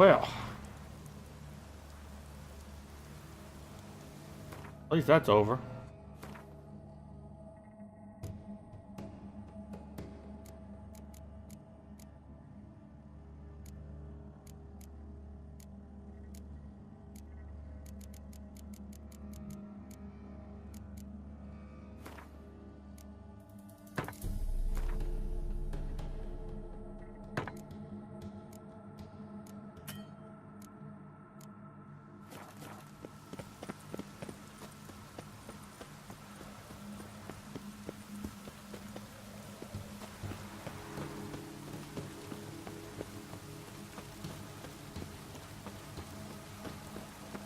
Well, at least that's over.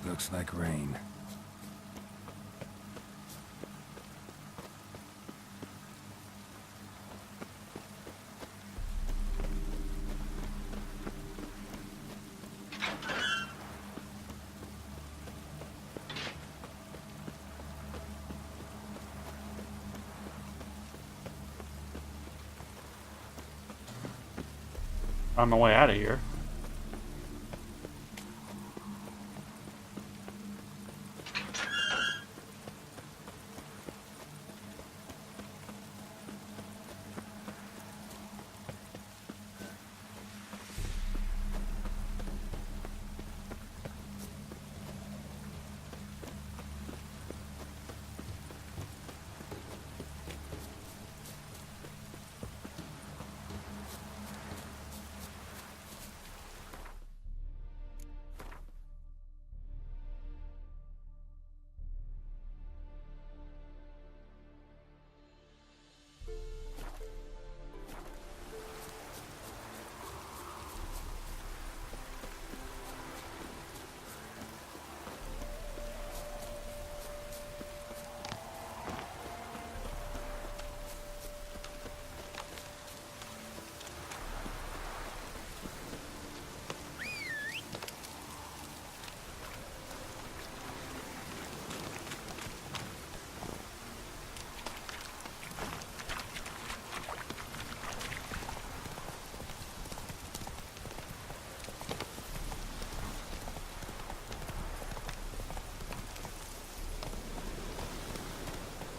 Looks like rain. On my way out of here.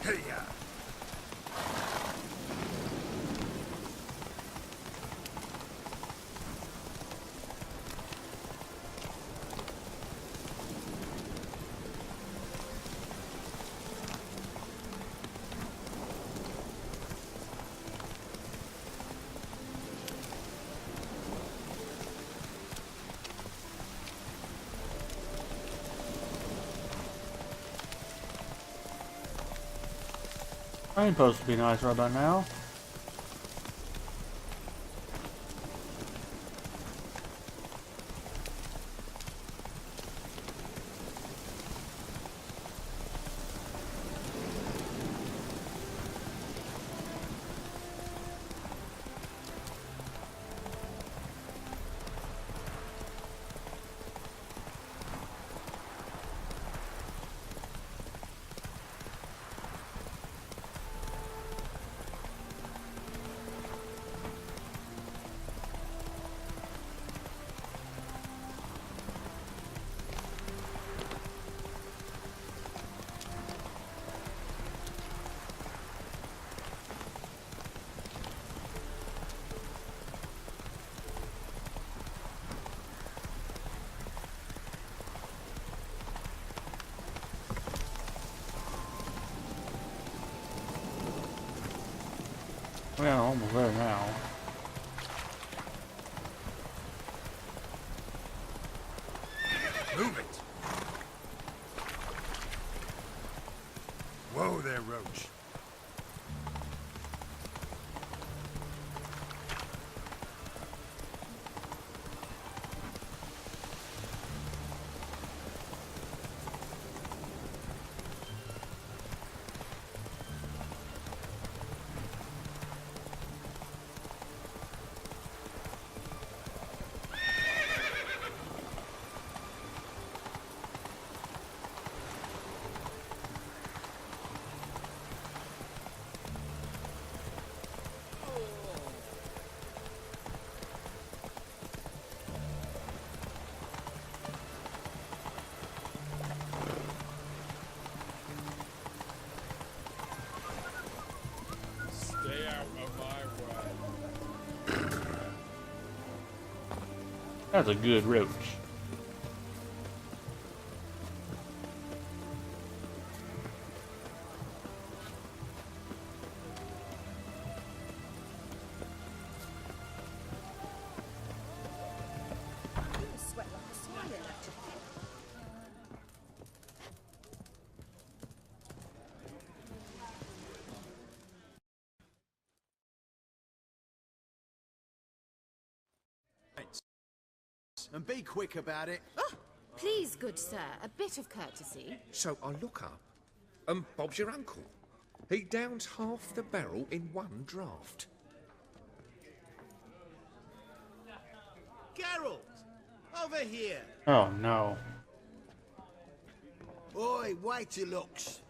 Hey-ya! Rain's supposed to be nice right about now. We're almost there now. Move it! Whoa there, Roach. That's a good roach. Sweat like a spider, actually. And be quick about it. Oh, please, good sir, a bit of courtesy. So I look up, and Bob's your uncle. He downs half the barrel in one draught. Geralt! Over here! Oh no. Oi, wait your looks.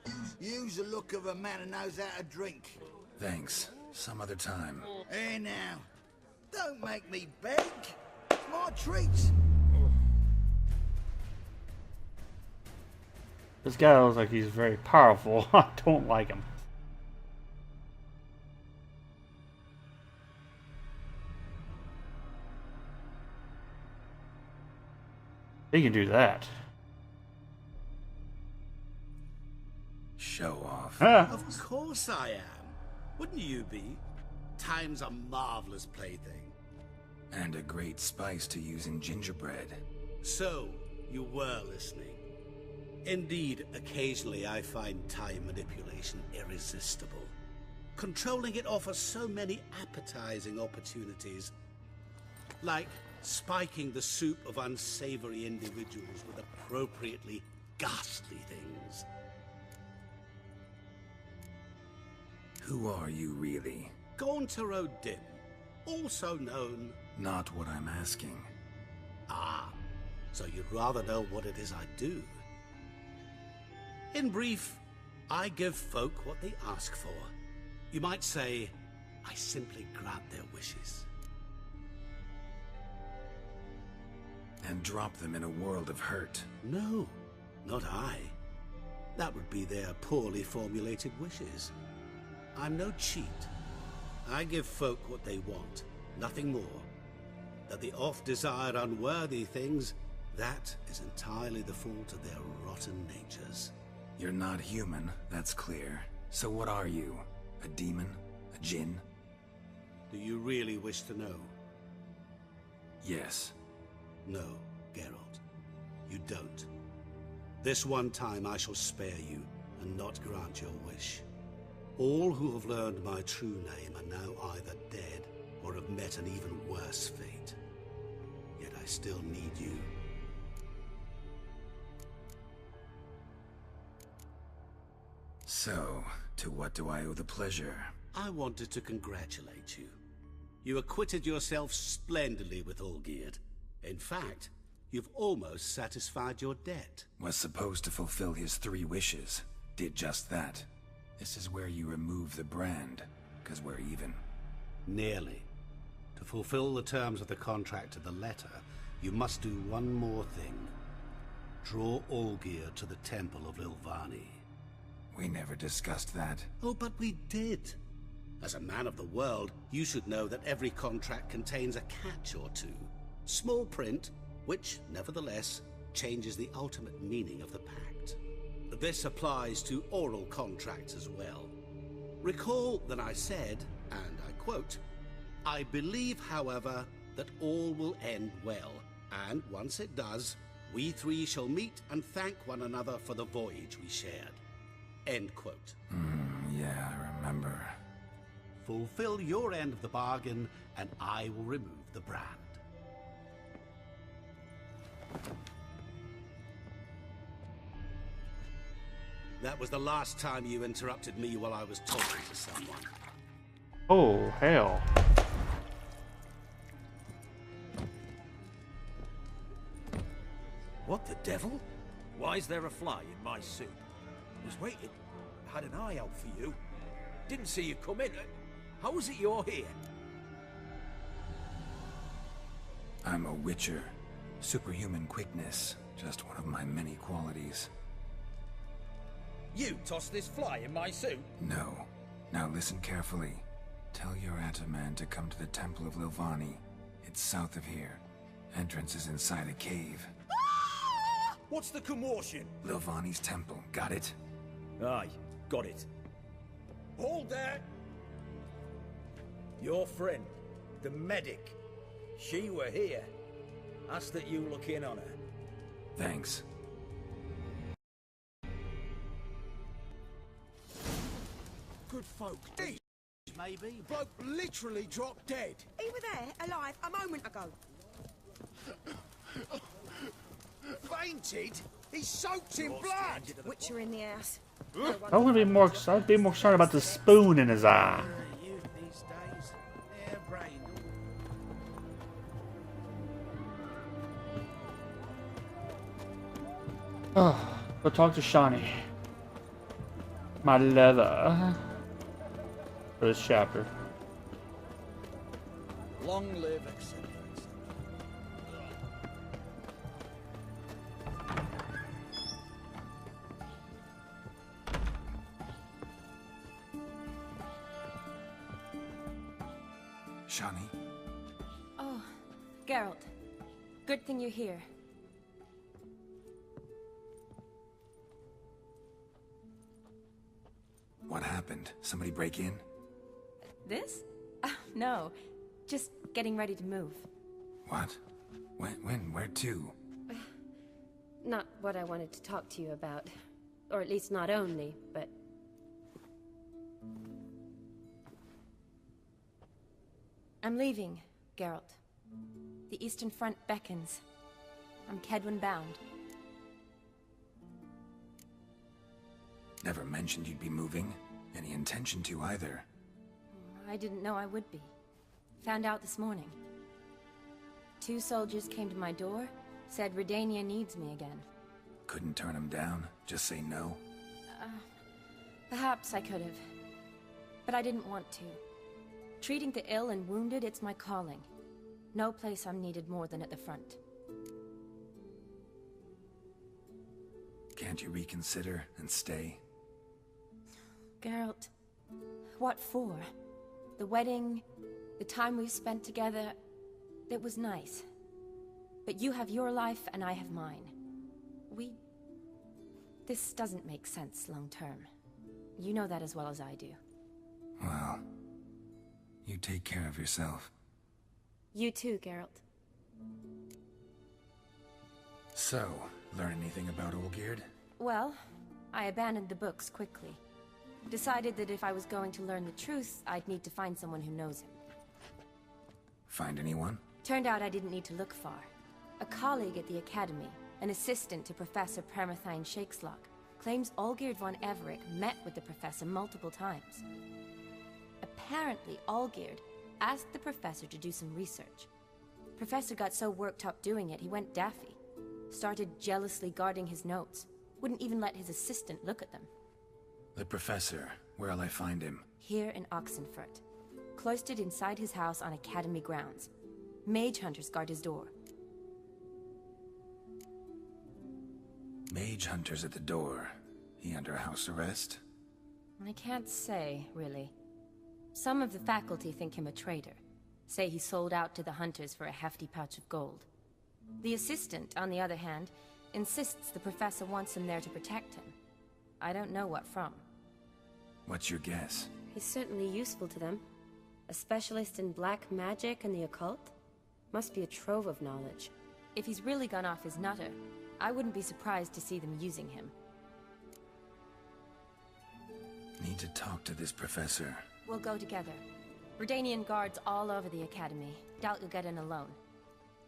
Use the look of a man who knows how to drink. Thanks. Some other time. Here now. Don't make me beg. It's my treat. This guy looks like he's very powerful. I don't like him. He can do that. Show off. Ah, Of course I am. Wouldn't you be? Time's a marvelous plaything. And a great spice to use in gingerbread. So, you were listening. Indeed, occasionally I find time manipulation irresistible. Controlling it offers so many appetizing opportunities. Like spiking the soup of unsavory individuals with appropriately ghastly things. Who are you really? Gaunter O'Dim, also known... Not what I'm asking. Ah, so you'd rather know what it is I do. In brief, I give folk what they ask for. You might say, I simply grant their wishes. And drop them in a world of hurt. No, not I. That would be their poorly formulated wishes. I'm no cheat. I give folk what they want, nothing more. That the oft-desired unworthy things, that is entirely the fault of their rotten natures. You're not human, that's clear. So what are you? A demon? A djinn? Do you really wish to know? Yes. No, Geralt. You don't. This one time I shall spare you, and not grant your wish. All who have learned my true name are now either dead, or have met an even worse fate. Yet I still need you. So, to what do I owe the pleasure? I wanted to congratulate you. You acquitted yourself splendidly with Olgierd. In fact, you've almost satisfied your debt. Was supposed to fulfill his 3 wishes. Did just that. This is where you remove the brand, 'cause we're even. Nearly. To fulfill the terms of the contract to the letter, you must do one more thing. Draw Olgierd to the Temple of Lilvani. We never discussed that. Oh, but we did. As a man of the world, you should know that every contract contains a catch or two. Small print, which, nevertheless, changes the ultimate meaning of the pact. This applies to oral contracts as well. Recall that I said, and I quote, I believe, however, that all will end well, and once it does, we 3 shall meet and thank one another for the voyage we shared. End quote. Yeah, I remember. Fulfill your end of the bargain, and I will remove the brand. That was the last time you interrupted me while I was talking to someone. oh hell. What the devil? Why is there a fly in my soup? Was waiting. Had an eye out for you. Didn't see you come in. How is it you're here? I'm a witcher. Superhuman quickness. Just one of my many qualities. You tossed this fly in my soup? No. Now listen carefully. Tell your Ataman to come to the Temple of Lilvani. It's south of here. Entrance is inside a cave. What's the commotion? Lilvani's temple. Got it? Aye, got it. Hold there! Your friend, the medic. She were here. Ask that you look in on her. Thanks. Good folk. Maybe. Bloke literally dropped dead. He were there, alive, a moment ago. Fainted? He's soaked in More blood. strange to the Witcher in the house. I would be more. I'd be more concerned about the spoon in his eye. Youth these days, their brain. Oh, go talk to Shawnee. My leather. For this chapter. Long live, etc. Shani? Oh, Geralt. Good thing you're here. What happened? Somebody break in? This? No. Just getting ready to move. What? When? Where to? Not what I wanted to talk to you about. Or at least not only, but... I'm leaving, Geralt. The Eastern Front beckons. I'm Kedwin bound. Never mentioned you'd be moving. Any intention to either. I didn't know I would be. Found out this morning. 2 soldiers came to my door, said Redania needs me again. Couldn't turn him down? Just say no? Perhaps I could have. But I didn't want to. Treating the ill and wounded, it's my calling. No place I'm needed more than at the front. Can't you reconsider and stay? Geralt, what for? The wedding, the time we've spent together, it was nice. But you have your life and I have mine. This doesn't make sense long term. You know that as well as I do. Well, you take care of yourself. You too, Geralt. So, learn anything about Olgierd? Well, I abandoned the books quickly. Decided that if I was going to learn the truth, I'd need to find someone who knows him. Find anyone? Turned out I didn't need to look far. A colleague at the Academy, an assistant to Professor Permathine Shakeslock, claims Olgierd von Everec met with the professor multiple times. Apparently, Olgierd asked the professor to do some research. Professor got so worked up doing it, he went daffy. Started jealously guarding his notes. Wouldn't even let his assistant look at them. The professor. Where'll I find him? Here in Oxenfurt. Cloistered inside his house on Academy grounds. Mage hunters guard his door. Mage hunters at the door. He under house arrest? I can't say, really. Some of the faculty think him a traitor. Say he sold out to the hunters for a hefty pouch of gold. The assistant, on the other hand, insists the professor wants him there to protect him. I don't know what from. What's your guess? He's certainly useful to them. A specialist in black magic and the occult? Must be a trove of knowledge. If he's really gone off his nutter, I wouldn't be surprised to see them using him. Need to talk to this professor. We'll go together. Redanian guards all over the Academy. Doubt you'll get in alone.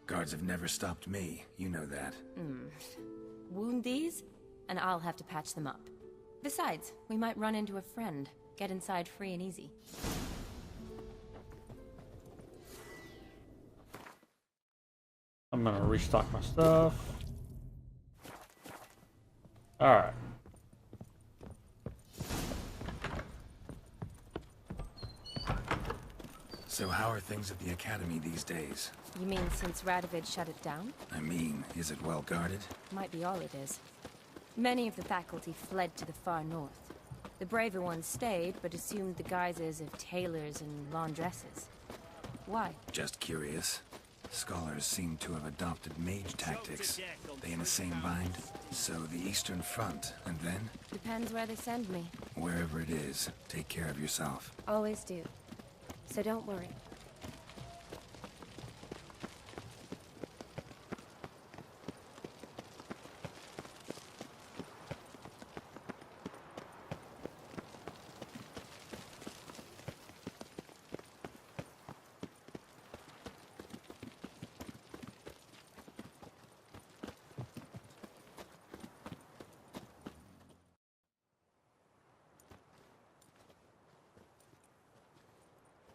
Guards have never stopped me. You know that. Wound these, and I'll have to patch them up. Besides, we might run into a friend. Get inside free and easy. I'm gonna restock my stuff. Alright. So how are things at the Academy these days? You mean since Radovid shut it down? I mean, is it well guarded? Might be all it is. Many of the faculty fled to the far north. The braver ones stayed, but assumed the guises of tailors and laundresses. Why? Just curious. Scholars seem to have adopted mage tactics. They in the same bind? So the Eastern Front, and then? Depends where they send me. Wherever it is, take care of yourself. Always do. So don't worry.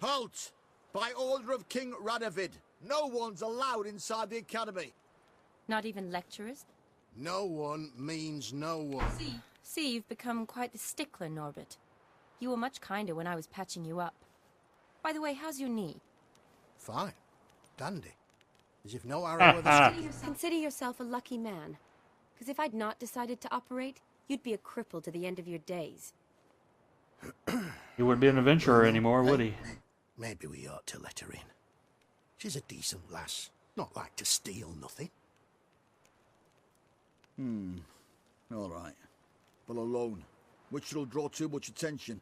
Halt! By order of King Radovid, no one's allowed inside the academy. Not even lecturers? No one means no one. See, you've become quite the stickler, Norbert. You were much kinder when I was patching you up. By the way, how's your knee? Fine. Dandy. As if no arrow of the Consider yourself a lucky man. Because if I'd not decided to operate, you'd be a cripple to the end of your days. He wouldn't be an adventurer anymore, would he? Maybe we ought to let her in. She's a decent lass. Not like to steal nothing. All right. But alone, which will draw too much attention.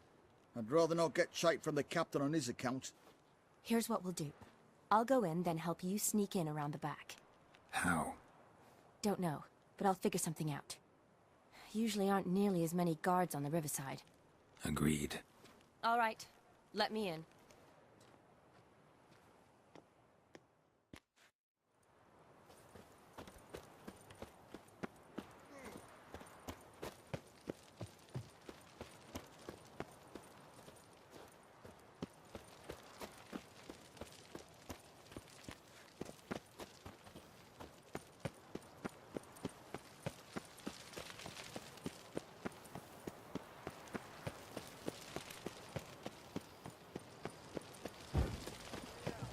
I'd rather not get shite from the captain on his account. Here's what we'll do. I'll go in, then help you sneak in around the back. How? Don't know, but I'll figure something out. Usually aren't nearly as many guards on the riverside. Agreed. All right, let me in.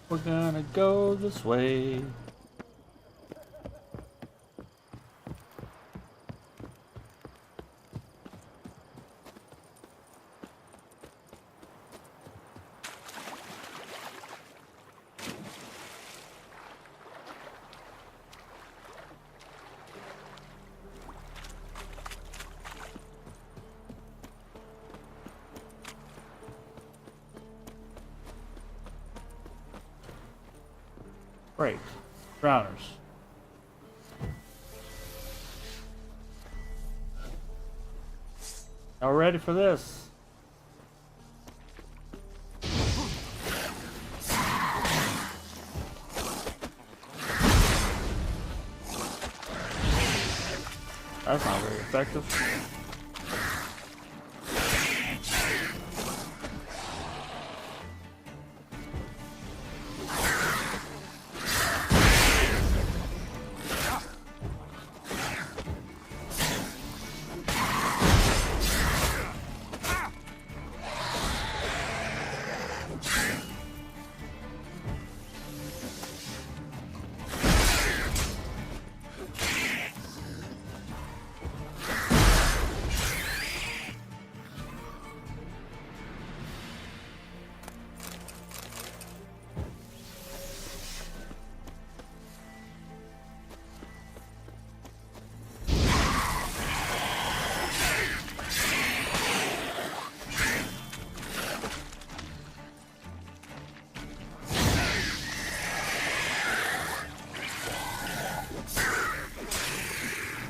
We're gonna go this way. Great. Drowners. Now we're ready for this. That's not very effective.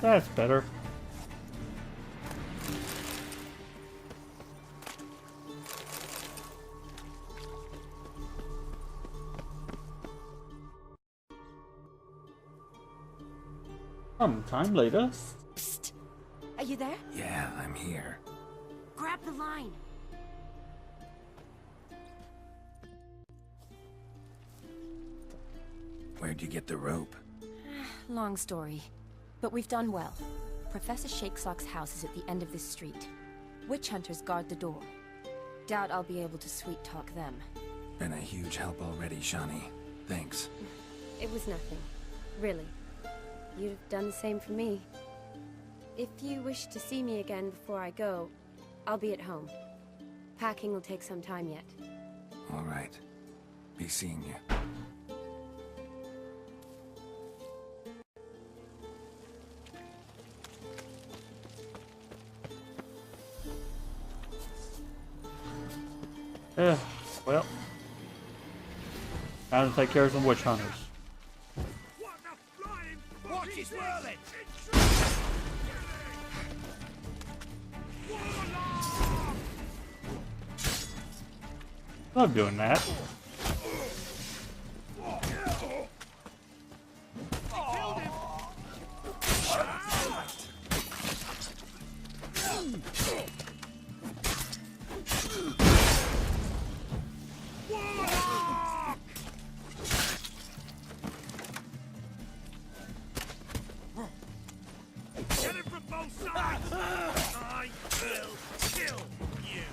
That's better. Sometime later. Psst. Are you there? Yeah, I'm here. Grab the line. Where'd you get the rope? Long story. But we've done well. Professor Shakesock's house is at the end of this street. Witch hunters guard the door. Doubt I'll be able to sweet-talk them. Been a huge help already, Shani. Thanks. It was nothing. Really. You'd have done the same for me. If you wish to see me again before I go, I'll be at home. Packing will take some time yet. All right. Be seeing you. Well, time to take care of some witch hunters. Watch his whirling! Love doing that. Get it from both sides! I will kill you!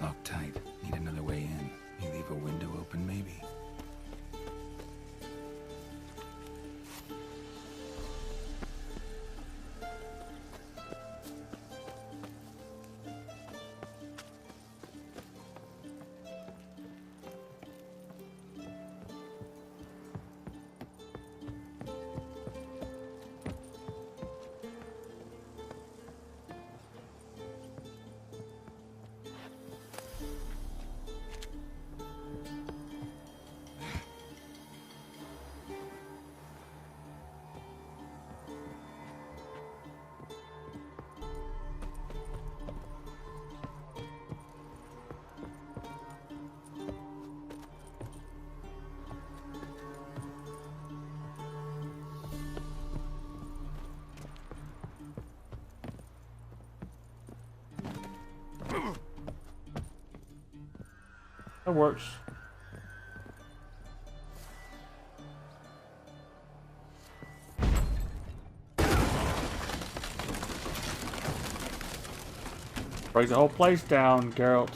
Locked tight. Need another way in. You leave a window open, maybe? That works. Break the whole place down, Geralt.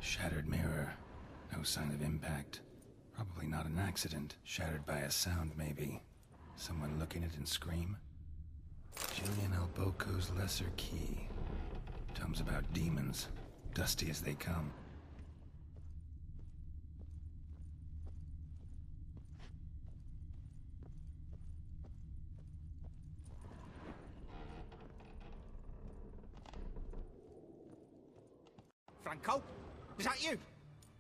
Shattered mirror. No sign of impact. Probably not an accident. Shattered by a sound, maybe. Someone looking at it and scream? Julian Alboco's Lesser Key. Tomes about demons. Dusty as they come. Franco? Is that you?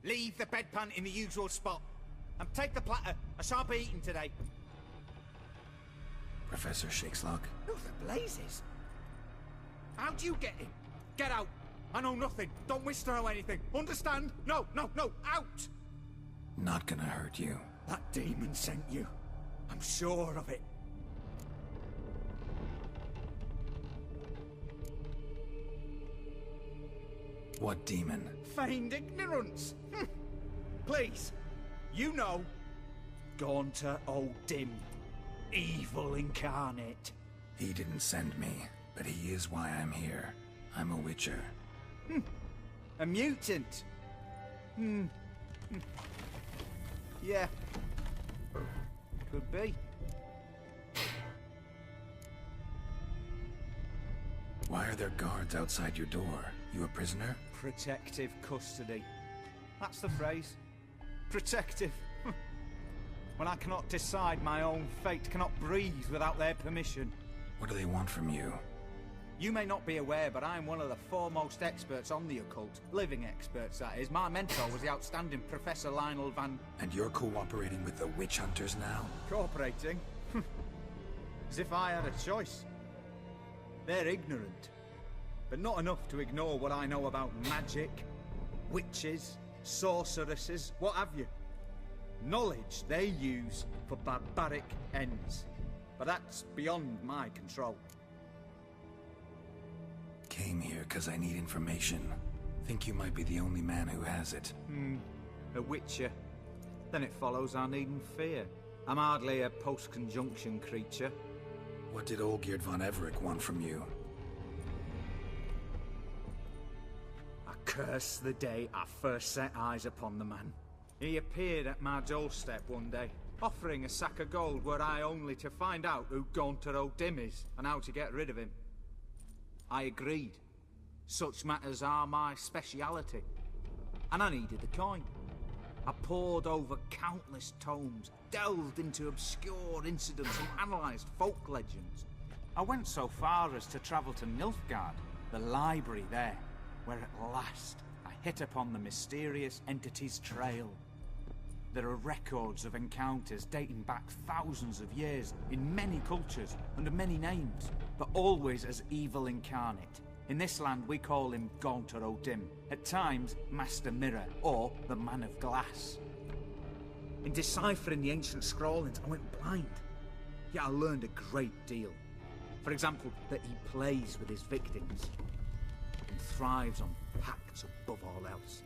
Leave the bedpan in the usual spot. And take the platter. I shan't be eating today. Professor Shakeslock? Who the blazes? How'd you get in? Get out. I know nothing. Don't wish to know anything. Understand? No, no, no. Out! Not gonna hurt you. That demon sent you. I'm sure of it. What demon? Feigned ignorance. Please. You know. Gaunter O'Dim. Evil incarnate. He didn't send me, but he is why I'm here. I'm a witcher. A mutant. Yeah. Could be. Why are there guards outside your door? You a prisoner? Protective custody. That's the phrase. Protective. When I cannot decide my own fate, cannot breathe without their permission. What do they want from you? You may not be aware, but I am one of the foremost experts on the occult. Living experts, that is. My mentor was the outstanding Professor Lionel Van... And you're cooperating with the witch hunters now? Cooperating? As if I had a choice. They're ignorant. But not enough to ignore what I know about magic, witches, sorceresses, what have you. Knowledge they use for barbaric ends. But that's beyond my control. Came here because I need information. Think you might be the only man who has it. A witcher. Then it follows I needn't fear. I'm hardly a post-conjunction creature. What did Olgierd von Everec want from you? I curse the day I first set eyes upon the man. He appeared at my doorstep one day, offering a sack of gold were I only to find out who Gaunter O'Dim is and how to get rid of him. I agreed. Such matters are my speciality. And I needed the coin. I pored over countless tomes, delved into obscure incidents and analysed folk legends. I went so far as to travel to Nilfgaard, the library there, where at last I hit upon the mysterious entity's trail. There are records of encounters dating back thousands of years in many cultures under many names, but always as evil incarnate. In this land we call him Gaunter O'Dim, at times Master Mirror or the Man of Glass. In deciphering the ancient scrawlings I went blind, yet I learned a great deal. For example, that he plays with his victims and thrives on pacts above all else.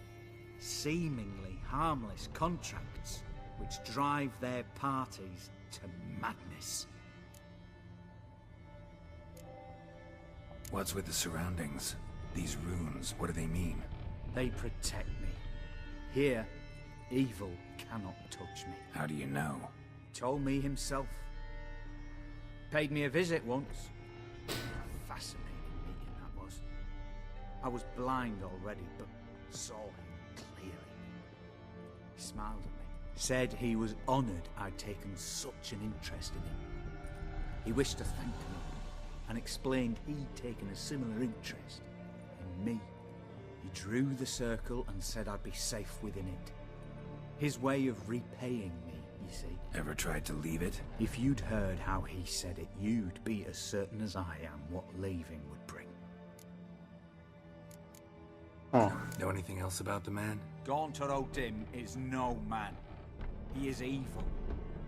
Seemingly harmless contracts which drive their parties to madness. What's with the surroundings? These runes, what do they mean? They protect me. Here, evil cannot touch me. How do you know? Told me himself. Paid me a visit once. Fascinating meeting that was. I was blind already, but saw him clearly. He smiled at me. Said he was honoured I'd taken such an interest in him. He wished to thank me, and explained he'd taken a similar interest in me. He drew the circle and said I'd be safe within it. His way of repaying me, you see. Ever tried to leave it? If you'd heard how he said it, you'd be as certain as I am what leaving would bring. Know anything else about the man? Gaunter O'Dim is no man. He is evil.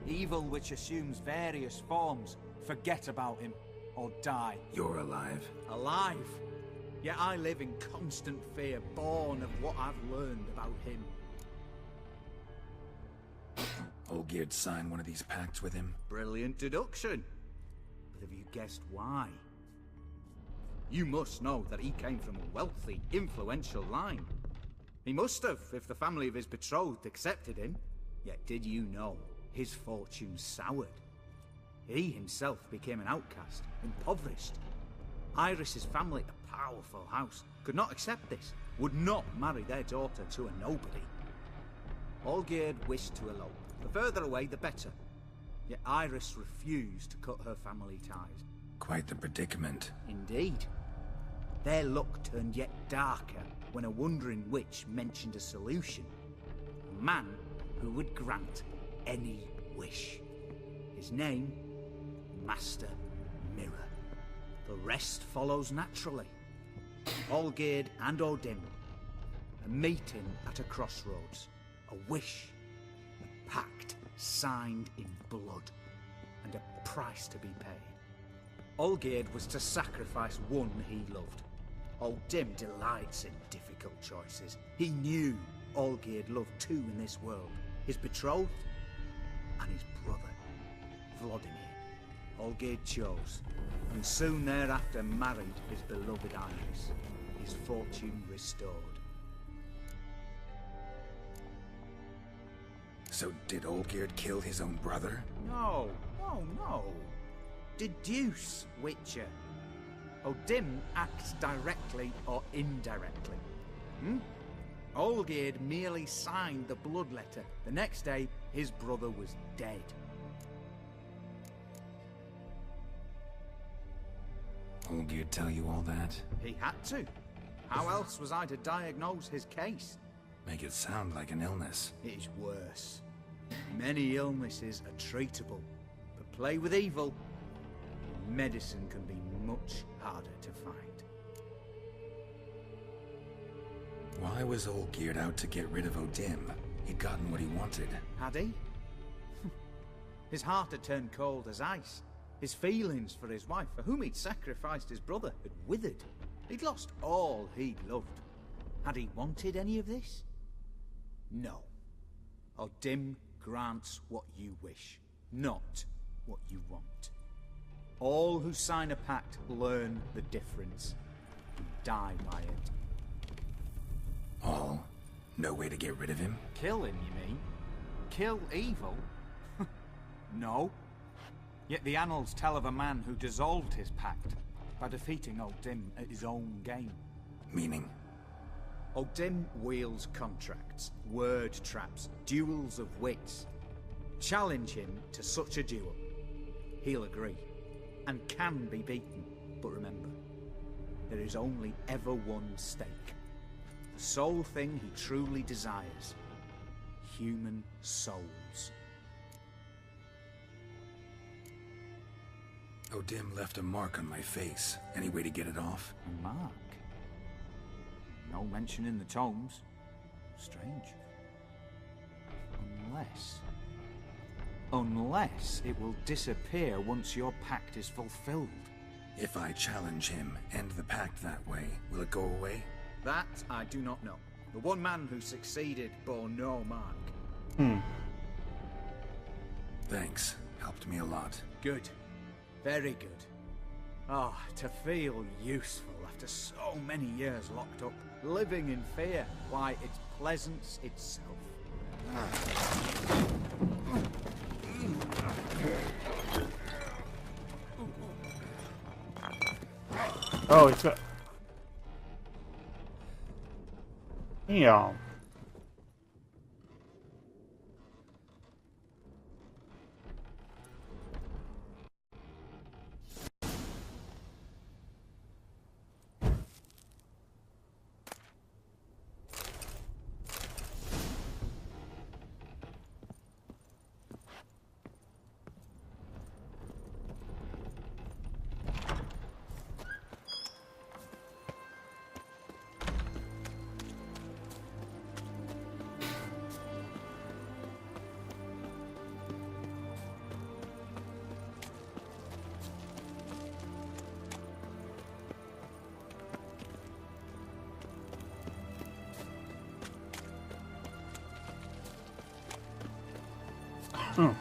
Evil which assumes various forms. Forget about him, or die. You're alive. Alive? Yet I live in constant fear, born of what I've learned about him. Olgierd signed one of these pacts with him? Brilliant deduction. But have you guessed why? You must know that he came from a wealthy, influential line. He must have, if the family of his betrothed accepted him. Yet did you know his fortune soured? He himself became an outcast, impoverished. Iris's family, a powerful house, could not accept this, would not marry their daughter to a nobody. Olgierd wished to elope. The further away, the better. Yet Iris refused to cut her family ties. Quite the predicament. Indeed. Their luck turned yet darker when a wandering witch mentioned a solution. A man who would grant any wish. His name, Master Mirror. The rest follows naturally. Olgierd and O'Dim. A meeting at a crossroads. A wish. A pact signed in blood. And a price to be paid. Olgierd was to sacrifice one he loved. O'Dim delights in difficult choices. He knew Olgierd loved two in this world. His betrothed and his brother, Vladimir. Olgierd chose, and soon thereafter married his beloved Iris, his fortune restored. So did Olgierd kill his own brother? No. Deduce, Witcher. O'Dim acts directly or indirectly. Olgierd merely signed the blood letter. The next day, his brother was dead. Olgierd tell you all that? He had to. How else was I to diagnose his case? Make it sound like an illness. It is worse. Many illnesses are treatable, but play with evil, medicine can be much harder to find. Why was Olgierd out to get rid of O'Dim? He'd gotten what he wanted. Had he? His heart had turned cold as ice. His feelings for his wife, for whom he'd sacrificed his brother, had withered. He'd lost all he'd loved. Had he wanted any of this? No. O'Dim grants what you wish, not what you want. All who sign a pact learn the difference and die by it. All? No way to get rid of him? Kill him, you mean? Kill evil? No. Yet the annals tell of a man who dissolved his pact by defeating O'Dim at his own game. Meaning? O'Dim wields contracts, word traps, duels of wits. Challenge him to such a duel. He'll agree, and can be beaten. But remember, there is only ever one stake. The sole thing he truly desires. Human souls. O'Dim left a mark on my face. Any way to get it off? A mark? No mention in the tomes. Strange. Unless it will disappear once your pact is fulfilled. If I challenge him, end the pact that way, will it go away? That I do not know. The one man who succeeded bore no mark. Thanks. Helped me a lot. Good. Very good. Oh, to feel useful after so many years locked up, living in fear. Why, it's pleasance itself. Oh, he's got... Yeah. Oh.